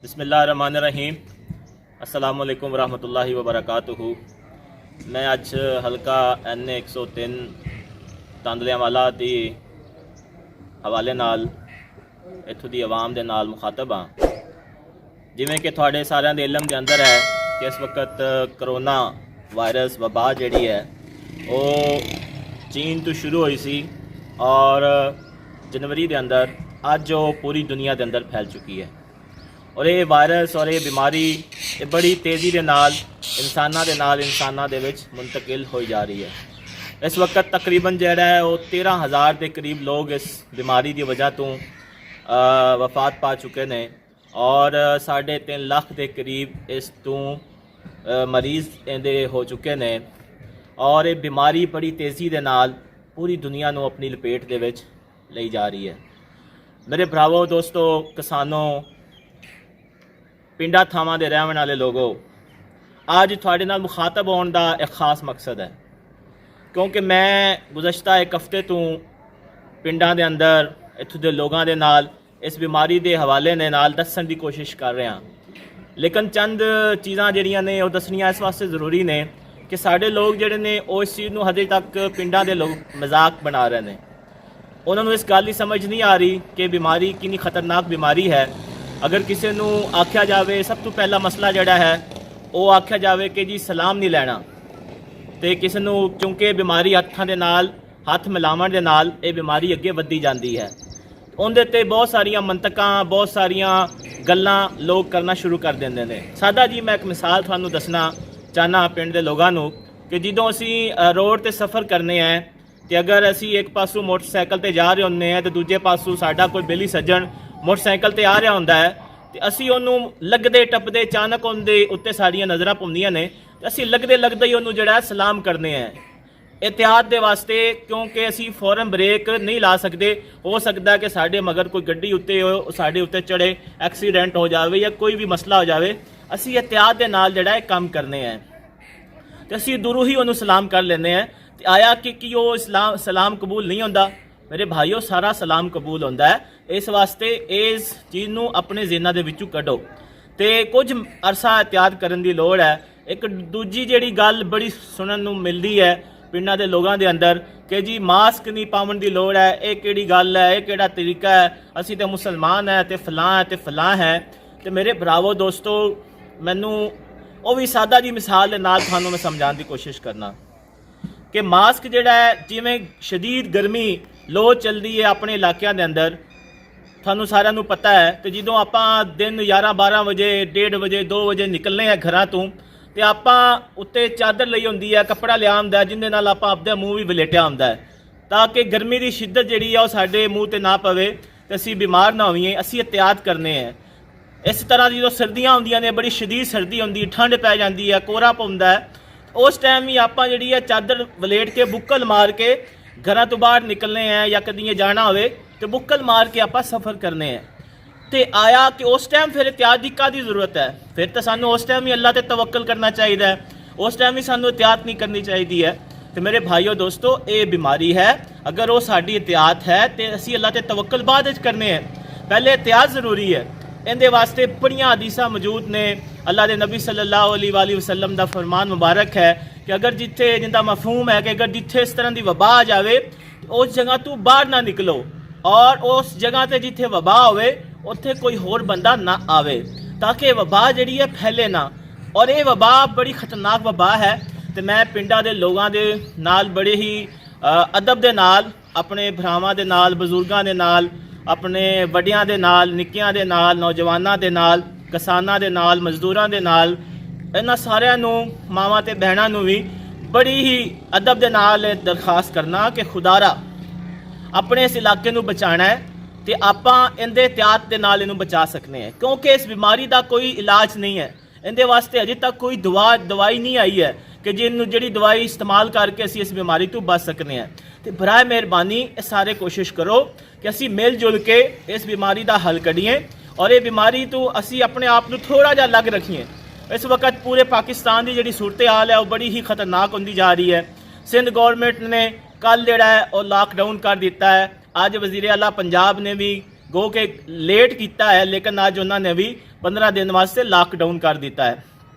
बिस्मिल्लाहिर्रहमानिर्रहीम। अस्सलामु अलैकुम वरहमतुल्लाहि वबरकातुहू। मैं अज हल्का N 103 तांदलियांवाला दी हवाले नाल इत्थों दी आवाम दे नाल मुखातब हाँ। जिवें कि तुहाडे सारिਆਂ ਦੇ इलम के अंदर है कि इस वक्त करोना वायरस वबा जिहड़ी है वो चीन तो शुरू हुई सी और जनवरी के अंदर अज वो पूरी दुनिया के अंदर फैल चुकी है। और ये वायरस और ये बीमारी ये बड़ी तेज़ी के नाल इंसानां दे विच मुंतकिल हो जा रही है। इस वक्त तकरीबन जिहड़ा है वो 13,000 के करीब लोग इस बीमारी की वजह तो वफात पा चुके ने और 3.5 लाख के करीब इस तो मरीज़ इहदे हो चुके ने। और ये बीमारी बड़ी तेज़ी के नाल पूरी दुनिया को अपनी लपेट दे विच लई जा रही है। मेरे भरावो दोस्तों किसानों पिंडा थावां दे रहण वाले लोगों, आज तुहाडे नाल मुखातब होने का एक खास मकसद है क्योंकि मैं गुज़श्ता एक हफ्ते तो पिंडा दे अंदर इत्थों दे लोगों दे नाल इस बीमारी के हवाले ने नाल दस्सण की कोशिश कर रहे हैं। लेकिन चंद चीज़ां जिहड़ियां ने वो दसनियां इस वास्ते ज़रूरी ने कि साडे लोग जिहड़े ने वो इस चीज़ नूं हजे तक पिंडा दे लोग मजाक बना रहे हैं। उन्होंने इस गल की समझ नहीं आ रही कि बीमारी कितनी खतरनाक बीमारी है। अगर किसी नूं आख्या जाए सब तो पहला मसला जिहड़ा है वो आख्या जाए कि जी सलाम नहीं लैना, तो किसी नूं क्योंकि बीमारी हत्थां दे नाल हत्थ मिलावन दे नाल ये बीमारी अगे वधी जाती है। उहदे ते बहुत सारियां मंतकां बहुत सारियां गल्लां लोग करना शुरू कर देंदे ने। सादा जी मैं एक मिसाल तुहानूं दसना चाहना पिंड दे लोगां नूं कि जदों असीं रोड ते सफ़र करने हैं तो अगर असीं एक पासों मोटरसाइकिल ते जा रहे होंदे हैं तो दूजे पासों साडा कोई बेली सज्जण मोटरसाइकिल ते आ रहा होंदा है तो असीं उहनूं लगदे टपदे अचानक उहदे उत्ते साड़ियां नज़रां पौंदियां ने तो असीं लगदे लगदे ही उहनूं जिहड़ा सलाम करने हैं एहतियात दे वास्ते, क्योंकि असीं फौरन ब्रेक नहीं ला सकते। हो सकता है कि साडे मगर कोई गड्डी उत्ते हो साडे उत्ते चढ़े एक्सीडेंट हो जाए या कोई भी मसला हो जाए, असीं एहतियात दे नाल जिहड़ा काम करने हैं तो असीं दूरों ही उहनूं सलाम कर लेने हैं। तो आया कि वो सलाम कबूल नहीं होंदा। मेरे भाईओ सारा सलाम कबूल होंदा है। इस वास्ते इस चीज़ नूं अपने ज़हनां दे विचों कढो ते कुछ अरसा एहतियात करन दी लोड़ है। एक दूजी जिहड़ी गल बड़ी सुनन नूं मिलदी है पिंडां दे लोगां दे अंदर कि जी मास्क नहीं पावन दी लोड़ है, ये किहड़ी गल है, ये किहड़ा तरीका है, असीं ते मुसलमान है ते फलां है। ते मेरे भरावो दोस्तों मैनूं वो भी सादा जी मिसाल दे नाल तुहानूं मैं समझाउण दी कोशिश करना कि मास्क जिहड़ा है जिवें शदीद गर्मी लो चलती है अपने इलाकों के अंदर थानू सारिਆਂ ਨੂੰ पता है। तो जो आप दिन 11-12 बजे 1:30 बजे 2 बजे निकलने हैं घर तो आप उत्ते चादर लई होंदी है, कपड़ा लिया होंदा है जिंदे नाल आप अपने मुँह भी वलेटिया होंदा है ताकि गर्मी की शिद्दत जिहड़ी है वो साडे मूँह ते ना पवे ते असीं बीमार ना होईए। असीं एहतियात करने हैं। इस तरह की जो सर्दियाँ होंदियां ने बड़ी शदीद सर्दी होंदी, ठंड पै जाती है, कोहरा पौंदा है, उस टाइम ही आप जिहड़ी है चादर वलेट के बुक्कल मार के घर तो बाहर निकलने हैं या कदी जाना हो तो बुक्कल मार के आप सफ़र करने हैं। तो आया कि उस टाइम फिर एहतियात की कादी जरूरत है? फिर तो सानू उस टाइम ही अल्लाह ते तवक्कल करना चाहिए, उस टाइम ही सानू एहतियात नहीं करनी चाहिए है। तो मेरे भाईओ दोस्तों ये बीमारी है, अगर वो साडी एहतियात है तो असी अल्लाह ते तवक्कल बाद करने हैं, पहले एहतियात ज़रूरी है। इहदे वास्ते बड़ियां हदीसां मौजूद ने। अल्लाह के नबी सल्लल्लाहु अलैहि वसल्लम का फरमान मुबारक है कि अगर जिथे जिनका मफहूम है कि अगर जिथे इस तरह की वबा आ जाए तो उस जगह तो बाहर ना निकलो और उस जगह से जिथे वबा होवे उत्थे कोई होर बंदा ना आवे ताकि वबा जिहड़ी है फैले ना। और ये वबा बड़ी खतरनाक वबा है। तो मैं पिंडा दे लोगां दे नाल बड़े ही अदब दे नाल अपने भरावां दे नाल बजुर्गां दे नाल अपने वड्डियां दे नाल निक्कियां दे नाल नौजवानां दे नाल किसानां दे नाल मजदूरां दे नाल इन्हां सारिਆਂ ਨੂੰ मावां ते बहनां ਨੂੰ भी बड़ी ही अदब दे नाल दरखास्त करना कि खुदारा अपने इस इलाके नूं बचाना है तो आपां इहदे एहतियात दे नाल इहनूं बचा सकने हैं क्योंकि इस बीमारी का कोई इलाज नहीं है। इहदे वास्ते अजे तक कोई दवाई नहीं आई है कि जिन्हों जिहड़ी दवाई इस्तेमाल करके असीं इस बीमारी तो बच सकने हैं। तो बराए मेहरबानी सारे कोशिश करो कि असीं मिल जुल के इस बीमारी का हल कढ़िए और ये बीमारी तो असीं अपने आप नूं थोड़ा जिहा अलग रखिए। इस वक्त पूरे पाकिस्तान की जिहड़ी सूरत हाल है वो बड़ी ही खतरनाक होंदी जा रही है। सिंध गौरमेंट ने कल जिहड़ा है वो लॉकडाउन कर दिता है। अज वज़ीर आला पंजाब ने भी गो के लेट किया है लेकिन अज उन्होंने भी 15 दिन वास्ते लॉकडाउन कर दिता है।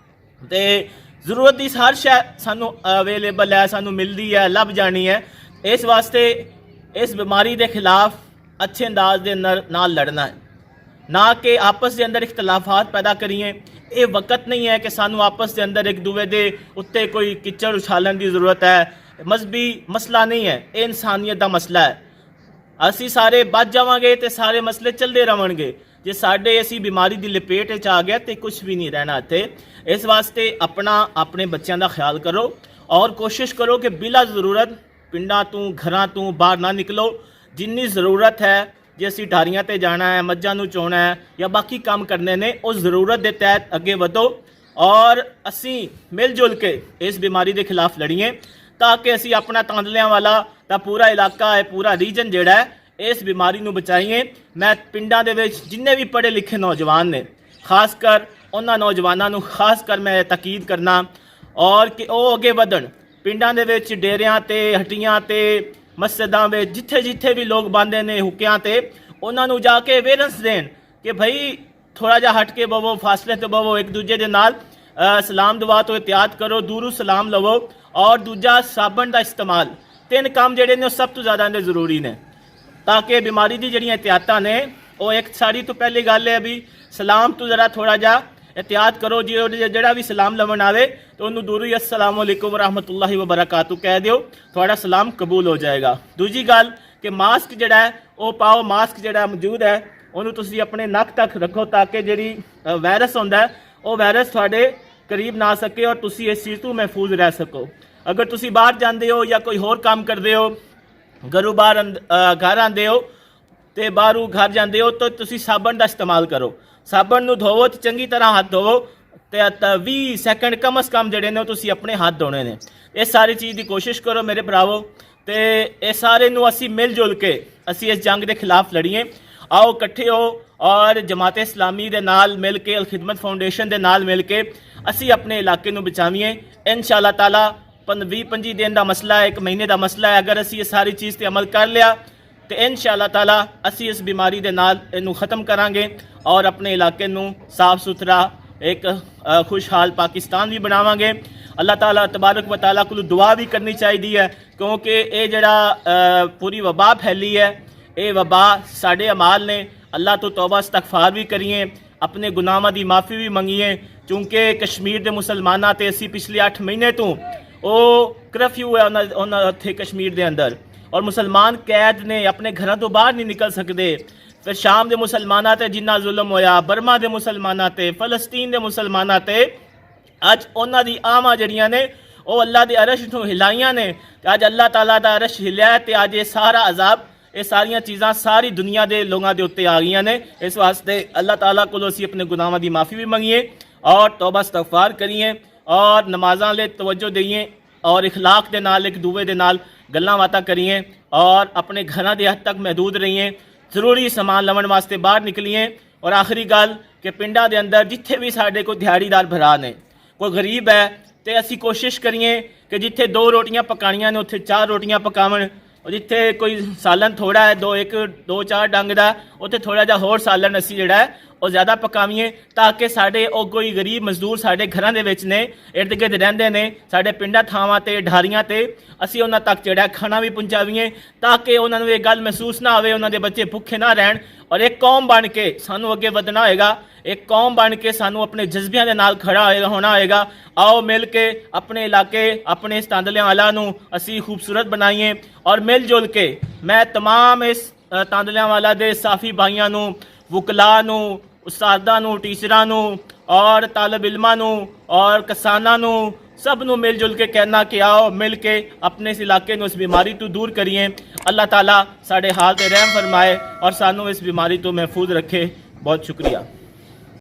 तो ਜ਼ਰੂਰਤ ਦੀ ਹਰ ਸ਼ੈ ਸਾਨੂੰ ਅਵੇਲੇਬਲ ਹੈ, ਸਾਨੂੰ ਮਿਲਦੀ ਹੈ, ਲੱਭ ਜਾਣੀ ਹੈ। ਇਸ ਵਾਸਤੇ ਇਸ ਬਿਮਾਰੀ ਦੇ ਖਿਲਾਫ ਅੱਛੇ ਅੰਦਾਜ਼ ਦੇ ਨਾਲ ਲੜਨਾ ਹੈ, ਨਾ ਕਿ ਆਪਸ ਦੇ ਅੰਦਰ ਇਖਤਲਾਫਾਤ ਪੈਦਾ ਕਰੀਏ। ਇਹ ਵਕਤ ਨਹੀਂ ਹੈ ਕਿ ਸਾਨੂੰ ਆਪਸ ਦੇ ਅੰਦਰ ਇੱਕ ਦੂਜੇ ਦੇ ਉੱਤੇ ਕੋਈ ਕਿਚੜ ਉਛਾਲਣ ਦੀ ਜ਼ਰੂਰਤ ਹੈ। ਮਜ਼ਹਬੀ ਮਸਲਾ ਨਹੀਂ ਹੈ, ਇਹ ਇਨਸਾਨੀਅਤ ਦਾ ਮਸਲਾ ਹੈ। ਅਸੀਂ ਸਾਰੇ ਬਚ ਜਾਵਾਂਗੇ ਤੇ ਸਾਰੇ ਮਸਲੇ ਚੱਲਦੇ ਰਹਿਣਗੇ। ਜੇ ਸਾਡੇ ਅਸੀਂ ਬਿਮਾਰੀ ਦੀ ਲਪੇਟ ਵਿੱਚ ਆ ਗਿਆ ਤੇ ਕੁਝ ਵੀ ਨਹੀਂ ਰਹਿਣਾ ਇੱਥੇ। ਇਸ ਵਾਸਤੇ ਆਪਣੇ ਬੱਚਿਆਂ ਦਾ ਖਿਆਲ ਕਰੋ ਔਰ ਕੋਸ਼ਿਸ਼ ਕਰੋ ਕਿ ਬਿਲਾ ਜ਼ਰੂਰਤ ਪਿੰਡਾਂ ਤੋਂ ਘਰਾਂ ਤੋਂ ਬਾਹਰ ਨਾ ਨਿਕਲੋ। ਜਿੰਨੀ ਜ਼ਰੂਰਤ ਹੈ, ਜੇ ਅਸੀਂ ਢਾਰੀਆਂ ਤੇ ਜਾਣਾ ਹੈ, ਮੱਝਾਂ ਨੂੰ ਚੋਣਾ ਹੈ ਜਾਂ ਬਾਕੀ ਕੰਮ ਕਰਨੇ ਨੇ, ਉਸ ਜ਼ਰੂਰਤ ਦੇ ਤਹਿਤ ਅੱਗੇ ਵਧੋ ਔਰ ਅਸੀਂ ਮਿਲ ਜੁਲ ਕੇ ਇਸ ਬਿਮਾਰੀ ਦੇ ਖਿਲਾਫ ਲੜੀਏ, ਤਾਂ ਕਿ ਅਸੀਂ ਆਪਣਾ ਤਾਂਦਲਿਆਂ ਵਾਲਾ ਦਾ ਪੂਰਾ ਇਲਾਕਾ ਹੈ, ਪੂਰਾ ਰੀਜਨ ਜਿਹੜਾ ਹੈ, ਇਸ ਬਿਮਾਰੀ ਨੂੰ ਬਚਾਈਏ। ਮੈਂ ਪਿੰਡਾਂ ਦੇ ਵਿੱਚ ਜਿੰਨੇ ਵੀ ਪੜ੍ਹੇ ਲਿਖੇ ਨੌਜਵਾਨ ਨੇ, ਖਾਸ ਕਰ ਉਹਨਾਂ ਨੌਜਵਾਨਾਂ ਨੂੰ ਖਾਸ ਕਰ ਮੈਂ ਤਾਕੀਦ ਕਰਨਾ ਔਰ ਕਿ ਉਹ ਅੱਗੇ ਵਧਣ। ਪਿੰਡਾਂ ਦੇ ਵਿੱਚ ਡੇਰਿਆਂ ਤੇ, ਹੱਟੀਆਂ ਤੇ, ਮਸਜਿਦਾਂ ਵਿੱਚ ਜਿੱਥੇ ਵੀ ਲੋਕ ਬੰਦੇ ਨੇ ਹੁੱਕਿਆਂ ਤੇ, ਉਹਨਾਂ ਨੂੰ ਜਾ ਕੇ ਅਵੇਅਰਨੈਸ ਦੇਣ ਕਿ ਭਾਈ ਥੋੜ੍ਹਾ ਜਿਹਾ ਹਟ ਕੇ ਬਵੋ, ਫਾਸਲੇ ਤੇ ਬਵੋ, ਇੱਕ ਦੂਜੇ ਦੇ ਨਾਲ ਸਲਾਮ ਦੁਆ ਤੋਂ ਇhtiyat ਕਰੋ, ਦੂਰੋਂ ਸਲਾਮ ਲਵੋ ਔਰ ਦੂਜਾ ਸਾਬਣ ਦਾ ਇਸਤੇਮਾਲ। 3 ਕੰਮ ਜਿਹੜੇ ਨੇ ਉਹ ਸਭ ਤੋਂ ਜ਼ਿਆਦਾ ਜ਼ਰੂਰੀ ਨੇ, ਤਾਂ ਕਿ ਬਿਮਾਰੀ ਦੀ ਜਿਹੜੀਆਂ ਇhtiyatਾਂ ਨੇ ਉਹ ਇੱਕ ਸਾਰੀ ਤੋਂ ਪਹਿਲੀ ਗੱਲ ਹੈ ਵੀ ਸਲਾਮ ਤੋਂ ਜ਼ਰਾ ਥੋੜ੍ਹਾ ਜਿਹਾ ਇhtiyat ਕਰੋ। ਜਿਹੜਾ ਵੀ ਸਲਾਮ ਲਵਣ ਆਵੇ ਤਾਂ ਉਹਨੂੰ ਦੂਰੋਂ ਹੀ अस्सलाम वालेकुम रहमतुल्लाहि व बरकातहू ਕਹਿ ਦਿਓ, ਤੁਹਾਡਾ ਸਲਾਮ ਕਬੂਲ ਹੋ ਜਾਏਗਾ। ਦੂਜੀ ਗੱਲ ਕਿ ਮਾਸਕ ਜਿਹੜਾ ਹੈ ਉਹ ਪਾਓ। ਮਾਸਕ ਜਿਹੜਾ ਮੌਜੂਦ ਹੈ ਉਹਨੂੰ ਤੁਸੀਂ ਆਪਣੇ ਨੱਕ ਤੱਕ ਰੱਖੋ, ਤਾਂ ਕਿ ਜਿਹੜੀ ਵਾਇਰਸ ਹੁੰਦਾ ਉਹ ਵਾਇਰਸ ਤੁਹਾਡੇ ਕਰੀਬ ਨਾ ਆ ਸਕੇ ਔਰ ਤੁਸੀਂ ਇਸ ਚੀਜ਼ ਤੋਂ ਮਹਿਫੂਜ਼ ਰਹਿ ਸਕੋ। ਅਗਰ ਤੁਸੀਂ ਬਾਹਰ ਜਾਂਦੇ ਹੋ ਜਾਂ ਕੋਈ ਹੋਰ ਕੰਮ ਕਰਦੇ ਹੋ, ਘਰੋਂ ਬਾਹਰ ਘਰ ਆਉਂਦੇ ਹੋ ਤੇ ਬਾਹਰੋਂ ਘਰ ਜਾਂਦੇ ਹੋ, ਤਾਂ ਤੁਸੀਂ ਸਾਬਣ ਦਾ ਇਸਤੇਮਾਲ ਕਰੋ। ਸਾਬਣ ਨੂੰ ਧੋਵੋ ਤੇ ਚੰਗੀ ਤਰ੍ਹਾਂ ਹੱਥ ਧੋਵੋ ਤੇ 20 ਸੈਕਿੰਡ ਕਮ ਅਜ਼ ਕਮ ਜਿਹੜੇ ਨੇ ਤੁਸੀਂ ਆਪਣੇ ਹੱਥ ਧੋਣੇ ਨੇ। ਇਹ ਸਾਰੀ ਚੀਜ਼ ਦੀ ਕੋਸ਼ਿਸ਼ ਕਰੋ ਮੇਰੇ ਭਰਾਵੋ, ਤੇ ਇਹ ਸਾਰੇ ਨੂੰ ਅਸੀਂ ਮਿਲ ਜੁਲ ਕੇ ਅਸੀਂ ਇਸ ਜੰਗ ਦੇ ਖਿਲਾਫ ਲੜੀਏ। ਆਓ ਇਕੱਠੇ ਹੋ ਔਰ ਜਮਾਤ ਇਸਲਾਮੀ ਦੇ ਨਾਲ ਮਿਲ ਕੇ, ਅਲ ਖਿਦਮਤ ਫਾਊਂਡੇਸ਼ਨ ਦੇ ਨਾਲ ਮਿਲ ਕੇ ਅਸੀਂ ਆਪਣੇ ਇਲਾਕੇ ਨੂੰ ਬਚਾਵੀਏ। ਇਨਸ਼ਾ ਅੱਲਾਹ ਤਾਲਾ 20-25 ਦਿਨ ਦਾ ਮਸਲਾ ਹੈ, 1 ਮਹੀਨੇ ਦਾ ਮਸਲਾ ਹੈ। ਅਗਰ ਅਸੀਂ ਇਹ ਸਾਰੀ ਚੀਜ਼ ਤੇ ਅਮਲ ਕਰ ਲਿਆ ਤੇ ਇਨਸ਼ਾ ਅੱਲਾਹ ਤਾਲਾ ਅਸੀਂ ਇਸ ਬਿਮਾਰੀ ਦੇ ਨਾਲ ਇਹਨੂੰ ਖਤਮ ਕਰਾਂਗੇ ਔਰ ਆਪਣੇ ਇਲਾਕੇ ਨੂੰ ਸਾਫ ਸੁਥਰਾ ਇੱਕ ਖੁਸ਼ਹਾਲ ਪਾਕਿਸਤਾਨ ਵੀ ਬਣਾਵਾਂਗੇ। ਅੱਲਾਹ ਤਾਲਾ ਤਬਾਰਕ व तआला ਕੋਲ ਦੁਆ ਵੀ ਕਰਨੀ ਚਾਹੀਦੀ ਹੈ, ਕਿਉਂਕਿ ਇਹ ਜਿਹੜਾ ਪੂਰੀ ਵਬਾ ਫੈਲੀ ਹੈ, ਇਹ ਵਬਾ ਸਾਡੇ ਅਮਾਲ ਨੇ। ਅੱਲਾਹ ਤੋਂ ਤੌਬਾ ਇਸਤਗਫਾਰ ਵੀ ਕਰੀਏ, ਆਪਣੇ ਗੁਨਾਹਾਂ ਦੀ ਮਾਫੀ ਵੀ ਮੰਗੀਏ, ਕਿਉਂਕਿ ਕਸ਼ਮੀਰ ਦੇ ਮੁਸਲਮਾਨਾਂ ਤੇ ਅਸੀਂ ਪਿਛਲੇ 8 ਮਹੀਨੇ ਤੋਂ ਉਹ ਕਰਫਿਊ ਹੈ ਉਹਨਾਂ ਉੱਥੇ ਕਸ਼ਮੀਰ ਦੇ ਅੰਦਰ, ਔਰ ਮੁਸਲਮਾਨ ਕੈਦ ਨੇ, ਆਪਣੇ ਘਰਾਂ ਤੋਂ ਬਾਹਰ ਨਹੀਂ ਨਿਕਲ ਸਕਦੇ। ਫਿਰ ਸ਼ਾਮ ਦੇ ਮੁਸਲਮਾਨਾਂ ਤੇ ਜਿੰਨਾ ਜ਼ੁਲਮ ਹੋਇਆ, ਬਰਮਾ ਦੇ ਮੁਸਲਮਾਨਾਂ ਤੇ, ਫਲਸਤੀਨ ਦੇ ਮੁਸਲਮਾਨਾਂ ਤੇ, ਅੱਜ ਉਹਨਾਂ ਦੀ ਆਵਾਂ ਜਿਹੜੀਆਂ ਨੇ ਉਹ ਅੱਲਾਹ ਦੇ ਅਰਸ਼ ਨੂੰ ਹਿਲਾਈਆਂ ਨੇ। ਅੱਜ ਅੱਲਾਹ ਤਾਲਾ ਦਾ ਅਰਸ਼ ਹਿਲਿਆ ਤੇ ਅੱਜ ਇਹ ਸਾਰਾ ਅਜ਼ਾਬ, ਇਹ ਸਾਰੀਆਂ ਚੀਜ਼ਾਂ ਸਾਰੀ ਦੁਨੀਆ ਦੇ ਲੋਕਾਂ ਦੇ ਉੱਤੇ ਆ ਗਈਆਂ ਨੇ। ਇਸ ਵਾਸਤੇ ਅੱਲਾਹ ਤਾਲਾ ਕੋਲੋਂ ਅਸੀਂ ਆਪਣੇ ਗੁਨਾਹਾਂ ਦੀ ਮਾਫੀ ਵੀ ਮੰਗੀਏ ਔਰ ਤੌਬਾ ਇਸਤਗਫਾਰ ਕਰੀਏ ਔਰ ਨਮਾਜ਼ਾਂ ਲਈ ਤਵੱਜੋ ਦਈਏ ਔਰ ਇਖਲਾਕ ਦੇ ਨਾਲ ਇੱਕ ਦੂਜੇ ਦੇ ਨਾਲ ਗੱਲਾਂ ਬਾਤਾਂ ਕਰੀਏ ਔਰ ਆਪਣੇ ਘਰਾਂ ਦੇ ਹੱਦ ਤੱਕ ਮਹਿਦੂਦ ਰਹੀਏ। ਜ਼ਰੂਰੀ ਸਮਾਨ ਲਵਣ ਵਾਸਤੇ ਬਾਹਰ ਨਿਕਲੀਏ। ਔਰ ਆਖਰੀ ਗੱਲ ਕਿ ਪਿੰਡਾਂ ਦੇ ਅੰਦਰ ਜਿੱਥੇ ਵੀ ਸਾਡੇ ਕੋਈ ਦਿਹਾੜੀਦਾਰ ਭਰਾ ਨੇ, ਕੋਈ ਗਰੀਬ ਹੈ, ਤੇ ਅਸੀਂ ਕੋਸ਼ਿਸ਼ ਕਰੀਏ ਕਿ ਜਿੱਥੇ 2 ਰੋਟੀਆਂ ਪਕਾਣੀਆਂ ਨੇ ਉੱਥੇ 4 ਰੋਟੀਆਂ ਪਕਾਵਣ, ਔਰ ਜਿੱਥੇ ਕੋਈ ਸਾਲਨ ਥੋੜਾ ਹੈ, 2-4 ਡੰਗ ਦਾ, ਉੱਥੇ ਥੋੜਾ ਜਿਹਾ ਹੋਰ ਸਾਲਨ ਅਸੀਂ ਜਿਹੜਾ ਹੈ ਉਹ ਜ਼ਿਆਦਾ ਪਕਾਵੀਏ, ਤਾਂ ਕਿ ਸਾਡੇ ਉਹ ਕੋਈ ਗਰੀਬ ਮਜ਼ਦੂਰ ਸਾਡੇ ਘਰਾਂ ਦੇ ਵਿੱਚ ਨੇ, ਇਰਦ ਗਿਰਦ ਰਹਿੰਦੇ ਨੇ, ਸਾਡੇ ਪਿੰਡਾਂ ਥਾਵਾਂ ਤੇ, ਢਾਰੀਆਂ ਤੇ, ਅਸੀਂ ਉਹਨਾਂ ਤੱਕ ਜਿਹੜਾ ਖਾਣਾ ਵੀ ਪਹੁੰਚਾਵੀਏ, ਤਾਂ ਕਿ ਉਹਨਾਂ ਨੂੰ ਇਹ ਗੱਲ ਮਹਿਸੂਸ ਨਾ ਹੋਵੇ, ਉਹਨਾਂ ਦੇ ਬੱਚੇ ਭੁੱਖੇ ਨਾ ਰਹਿਣ। ਔਰ ਇੱਕ ਕੌਮ ਬਣ ਕੇ ਸਾਨੂੰ ਅੱਗੇ ਵਧਣਾ ਹੋਏਗਾ, ਇੱਕ ਕੌਮ ਬਣ ਕੇ ਸਾਨੂੰ ਆਪਣੇ ਜਜ਼ਬਿਆਂ ਦੇ ਨਾਲ ਖੜਾ ਹੋਣਾ ਹੋਏਗਾ। ਆਓ ਮਿਲ ਕੇ ਆਪਣੇ ਇਲਾਕੇ, ਆਪਣੇ ਇਸ ਤਾਂਦਲਿਆਂ ਵਾਲਾ ਨੂੰ ਅਸੀਂ ਖੂਬਸੂਰਤ ਬਣਾਈਏ ਔਰ ਮਿਲ ਜੁਲ ਕੇ ਮੈਂ ਤਮਾਮ ਇਸ ਤਾਂਦਲਿਆਂ ਵਾਲਾ ਦੇ ਸਾਫੀ ਭਾਈਆਂ ਨੂੰ, ਵਕਲਾ ਨੂੰ, ਉਸਤਾਦਾਂ ਨੂੰ, ਟੀਚਰਾਂ ਨੂੰ ਔਰ ਤਾਲਬ ਇਲਮਾਂ ਨੂੰ ਔਰ ਕਿਸਾਨਾਂ ਨੂੰ, ਸਭ ਨੂੰ ਮਿਲ ਜੁਲ ਕੇ ਕਹਿਣਾ ਕਿ ਆਓ ਮਿਲ ਕੇ ਆਪਣੇ ਇਸ ਇਲਾਕੇ ਨੂੰ ਇਸ ਬਿਮਾਰੀ ਤੋਂ ਦੂਰ ਕਰੀਏ। ਅੱਲਾਹ ਤਾਲਾ ਸਾਡੇ ਹਾਲ ਤੇ ਰਹਿਮ ਫਰਮਾਏ ਔਰ ਸਾਨੂੰ ਇਸ ਬਿਮਾਰੀ ਤੋਂ ਮਹਿਫੂਜ਼ ਰੱਖੇ। ਬਹੁਤ ਸ਼ੁਕਰੀਆ।